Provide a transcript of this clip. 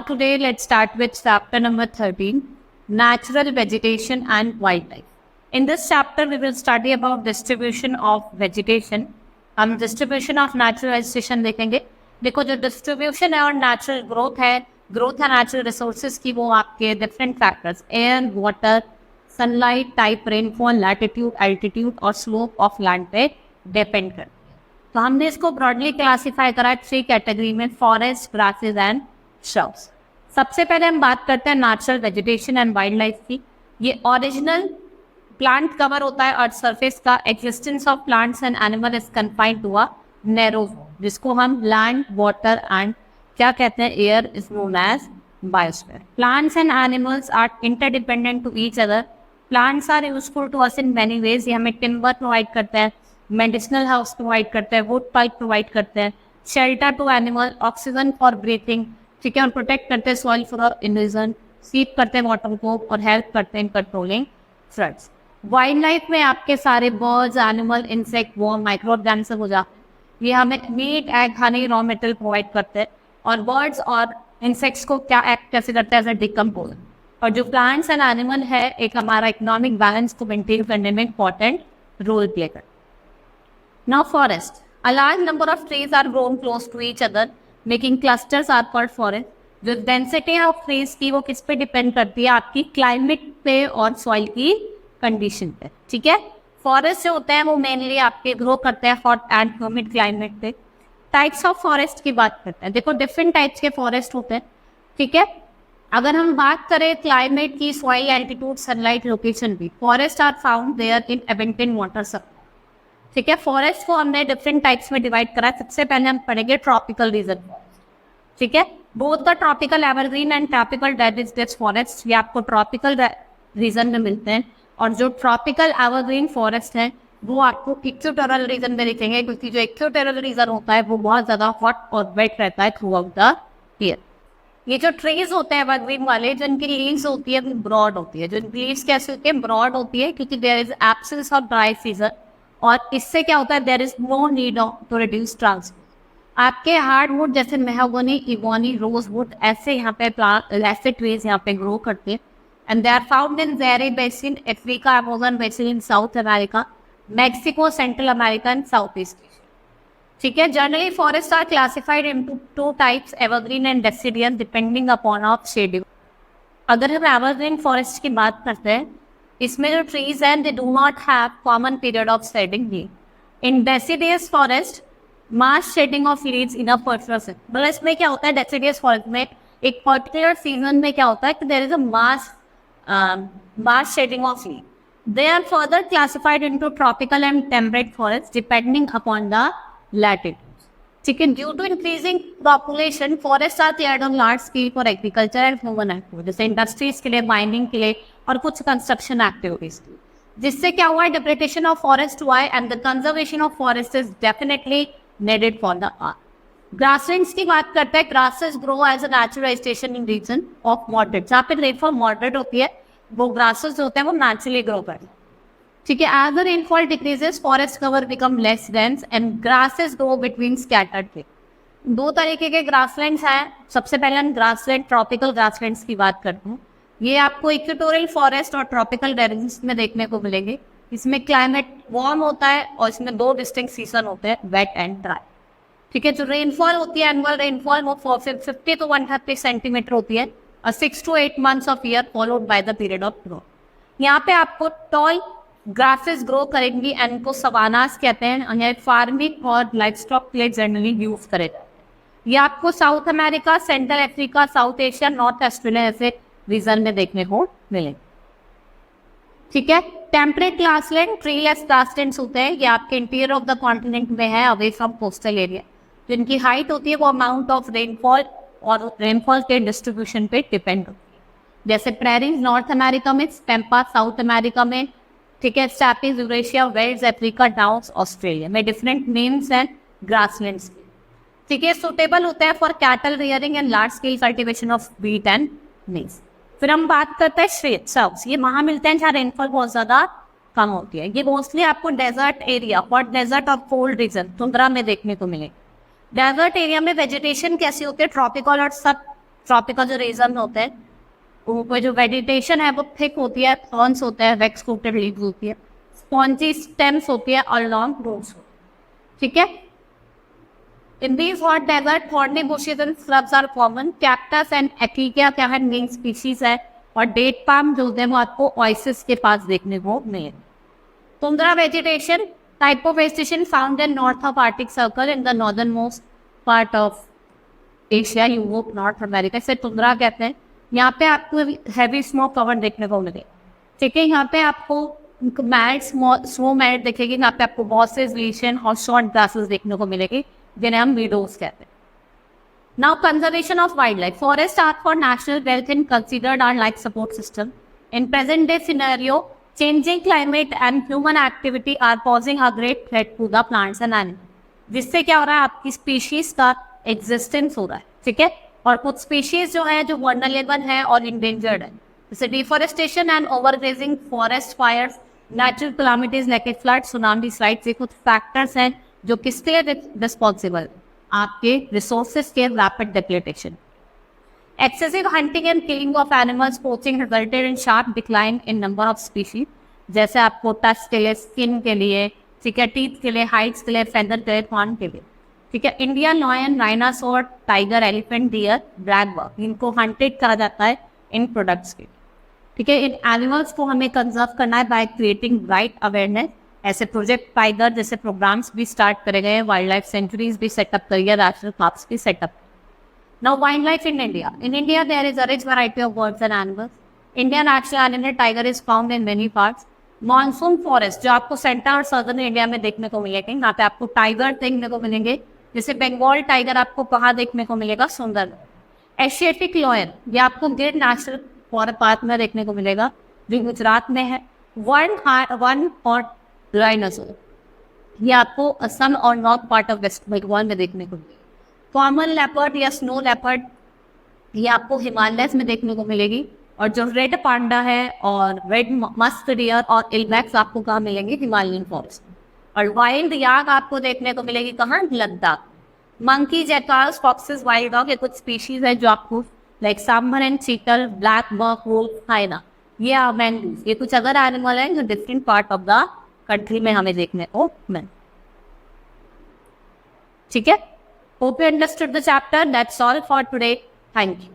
today let's start with chapter number 13, Natural Vegetation and Wildlife. In this chapter, we will study about distribution of vegetation. हम distribution of natural vegetation देखेंगे. देखो जो distribution है और natural growth है natural resources की, वो आपके different factors, air, water, sunlight, type, rainfall, latitude, altitude और slope of land पे depend करते हैं. तो हमने इसको ब्रॉडली क्लासीफाई करा है 3 कैटेगरी में, फॉरेस्ट, ग्रासेस एंड श्रब्स. सबसे पहले हम बात करते हैं natural vegetation and wildlife की. ये ओरिजिनल प्लांट कवर होता है अर्थ सरफेस का. Existence of plants and animal is confined to a narrow zone, जिसको हम लैंड, वाटर एंड क्या कहते हैं, air is known as biosphere. Plants and animals are interdependent to each other. Plants are useful to us in many ways. ये हमें timber provide करते हैं, medicinal house provide करते हैं, वुड पाइप प्रोवाइड करते हैं, shelter to animal, oxygen for breathing, ठीक है, और प्रोटेक्ट करते हैं सॉइल फॉर इरोजन, सीप करते हैं वाटर को और हेल्प करते हैं कंट्रोलिंग फ्लड्स. वाइल्ड लाइफ में आपके सारे birds, animal, insect, worm, microorganism हो जाते हैं. ये हमें meat, egg, honey, raw material provide करते हैं. और बर्ड्स और इंसेक्ट्स को क्या एक्ट कैसे करते हैं, एज अ डिकम्पोजर. और जो प्लांट्स एंड एनिमल है, एक हमारा इकोनॉमिक बैलेंस को मेंटेन करने में इंपॉर्टेंट रोल प्ले करते हैं. Now forest. A large number of trees are grown close to each other, making clusters are called forest. जो डेंसिटी ऑफ ट्रीज की वो किस पे डिपेंड करती है, आपकी क्लाइमेट पे और सॉइल की कंडीशन पे. ठीक है, फॉरेस्ट जो होते हैं वो मेनली आपके ग्रो करते हैं हॉट एंड ह्यूमिड क्लाइमेट पे. टाइप्स ऑफ फॉरेस्ट की बात करते हैं. देखो डिफरेंट टाइप्स के फॉरेस्ट होते हैं. ठीक है, अगर हम बात करें क्लाइमेट की, सॉइल, एल्टीट्यूड, सनलाइट, लोकेशन भी, forest are found there in abundant water supply. ठीक है, फॉरेस्ट को हमने डिफरेंट टाइप्स में डिवाइड करा है. सबसे पहले हम पढ़ेंगे ट्रॉपिकल रीजन. ठीक है, both the tropical evergreen and tropical deciduous forest, ये आपको ट्रॉपिकल रीजन में मिलते हैं. और जो ट्रॉपिकल एवरग्रीन फॉरेस्ट है वो आपको इक्वेटोरियल रीजन में दिखेंगे, क्योंकि जो इक्वेटोरियल रीजन होता है वो बहुत ज़्यादा हॉट और वेट रहता है थ्रू आउट द ईयर. ये जो ट्रीज होते हैं एवरग्रीन वाले, जिनकी लीव्स होती है वो ब्रॉड होती है. जो लीव्स कैसे होती है, ब्रॉड होती है, क्योंकि there is absence of dry season. और इससे क्या होता है, there is no need to reduce transport. आपके हार्डवुड जैसे मेहगनी, इवोनी, रोजवुड, ऐसे यहाँ पे ऐसे ट्रीज यहाँ पे ग्रो करते हैं. And they are found in very basin, Africa, Amazon basin in South America, Mexico, Central America and South East Asia. ठीक है, generally forest are classified into 2 types, evergreen and deciduous, depending upon of schedule. अगर हम evergreen forest की बात करते हैं, इसमें जो ट्रीज हैं they do not have common period of shedding. In deciduous forest mass shedding of leaves in a particular season. मतलब इसमें क्या होता है, डेसिडियस फॉरेस्ट में एक पर्टिकुलर सीजन में क्या होता है कि there is a mass shedding of leave. They are further classified into tropical and temperate forest depending upon the latitude. ठीक है, due to increasing population forest are cleared on large scale for agriculture and human activity, जैसे industries के लिए, mining के लिए और कुछ construction activities. जिससे क्या हुआ है, डिप्रेडेशन ऑफ फॉरेस्ट हुआ है. And the conservation of forest is definitely needed for the art. Grasslands की बात करते हैं. Grasses grow as a natural vegetation in region of moderate. जहाँ पे रेनफॉल मॉडरेट होती है, वो ग्रासेस होते हैं वो नेचुरली ग्रो करते हैं. ठीक है, as the rainfall decreases forest cover become less dense and grasses grow between scattered thick. 2 तरीके के ग्रासलैंड्स हैं. सबसे पहले हम ग्रासलैंड, ट्रॉपिकल ग्रासलैंड्स की बात करते हैं. ये आपको इक्वेटोरियल फॉरेस्ट और ट्रॉपिकल रीजन्स में देखने को मिलेंगे. इसमें क्लाइमेट वार्म होता है और इसमें 2 डिस्टिंक्ट सीजन होते हैं, वेट एंड ड्राई. ठीक है, जो रेनफॉल होती है, एनुअल रेनफॉल, वो 50 to 130 सेंटीमीटर होती है और 6 to 8 months of year followed by the period of grow. यहाँ पे आपको टॉल ग्रासेस ग्रो करेंगी एंड इनको सवानास कहते हैं. यहाँ फार्मिंग और लाइफ स्टॉक के लिए जनरली यूज करे. ये आपको south America, central Africa, south Asia, north Australia ऐसे रीजन में देखने को मिलेंगे. ठीक है, टेम्परेट ग्रासलैंड, ट्रीलेस ग्रासलैंड्स होते हैं. ये आपके इंटीरियर ऑफ द कॉन्टिनेंट में है, अवे फ्रॉम कोस्टल एरिया. जिनकी हाइट होती है वो अमाउंट ऑफ रेनफॉल और रेनफॉल के डिस्ट्रीब्यूशन पे डिपेंड होती है. जैसे प्रेरीज नॉर्थ अमेरिका में, पैम्पा साउथ अमेरिका में, ठीक है, steppes Eurasia, velds Africa, downs Australia में. डिफरेंट नेम्स हैं ग्रासलैंड्स के. ठीक है, सुटेबल होता है for cattle rearing and large scale cultivation of wheat and maize. फिर हम बात करते हैं श्वेत सर्व्स. ये वहाँ मिलते हैं जहाँ रेनफॉल बहुत ज़्यादा कम होती है. ये मोस्टली आपको डेजर्ट एरिया, हॉट डेजर्ट और कोल्ड रीजन, तुंद्रा में देखने को मिले. डेजर्ट एरिया में वेजिटेशन कैसी होती है, ट्रॉपिकल और सब ट्रॉपिकल जो रीजन होते हैं ऊपर जो वेजिटेशन है वो थिक होती है, थॉर्न्स होते हैं, वेक्स कोटेड लीव्स होती है, स्पॉन्जी स्टेम्स होती है और लॉन्ग रूट्स होती है। ठीक है, in these hot desert thorny bushes and shrubs are common. Cactus and Acacia क्या है मेन स्पीशीज है, और डेट पाम जो है वो आपको ओएसिस के पास देखने को मिले। Tundra vegetation type of vegetation found in north of Arctic circle in the northern most part of Asia, Europe, north America. इसे तुंद्रा कहते हैं। यहाँ पे आपको हैवी स्नो कवर देखने को मिले। ठीक है, यहाँ पे आपको मैट स्नो मैट दिखेगी, यहाँ पे आपको बॉसेस, लीशन और शॉर्ट ग्रासेस देखने को मिलेगी जिन्हें हम मीडोज कहते हैं। Now conservation of wildlife. Forest are for national wealth and considered are life support system. In present day scenario changing climate and human activity are posing a great threat to the plants and animals. जिससे क्या हो रहा है, आपकी species का existence हो रहा है। ठीक है, और कुछ स्पीशीज जो है जो वल्नरेबल है और इंडेंजर्ड है, जैसे deforestation and overgrazing, forest fires, natural calamities like flood, tsunami, slides, ये कुछ फैक्टर्स हैं जो किसके लिए रिस्पॉन्सिबल, आपके रिसोर्सेज के rapid depletion. Excessive hunting and killing of animals, poaching resulted in sharp decline in number of species. जैसे आपको टच के लिए, स्किन के लिए, ठीक है, टीथ के लिए, हाइट्स के लिए, फेदर के लिए, थॉर्न के लिए। ठीक है, Indian lion, rhinoceros, tiger, elephant, deer, blackbuck, इनको हंटेड कहा जाता है इन प्रोडक्ट्स के। ठीक है, इन एनिमल्स को हमें कंजर्व करना है बाय क्रिएटिंग राइट अवेयरनेस। ऐसे प्रोजेक्ट टाइगर जैसे प्रोग्राम्स भी स्टार्ट करे गए, वाइल्ड लाइफ सेंचुरीज भी सेटअप करी है, नेशनल पार्क्स भी set up. Now wildlife in India. In India there is a rich variety of birds and animals. Indian national animal tiger is found in many parts. Monsoon forest जो आपको central और southern India में देखने को मिलेंगे, यहाँ पे आपको टाइगर देखने को मिलेंगे। जैसे बंगाल टाइगर आपको कहाँ देखने को मिलेगा, सुंदर। एशियाटिक लॉयन ये आपको गिर नेशनल फॉरेस्ट पार्क में देखने को मिलेगा जो गुजरात में है। वन और राइनोसोर ये आपको असम और north part of West Bengal में देखने को मिलेगी। कॉमन लेपर्ड या स्नो लेपर्ड ये आपको हिमालयस में देखने को मिलेगी। और जो रेड पांडा है और रेड मस्क डियर और इल्बैक्स आपको कहाँ मिलेंगे, हिमालयन फॉरेस्ट। और वाइल्ड याक आपको देखने को मिलेगी कहाँ, Ladakh. Monkey, jackals, foxes, wild dog ये कुछ स्पीशीज है जो आपको like sambar and chital, blackbuck, wolf, hyena, ये मैंगूज, ये कुछ अदर एनिमल हैं जो different part of the country में हमें देखने को मिले। ठीक है, hope you understood the chapter. That's all for today. Thank you.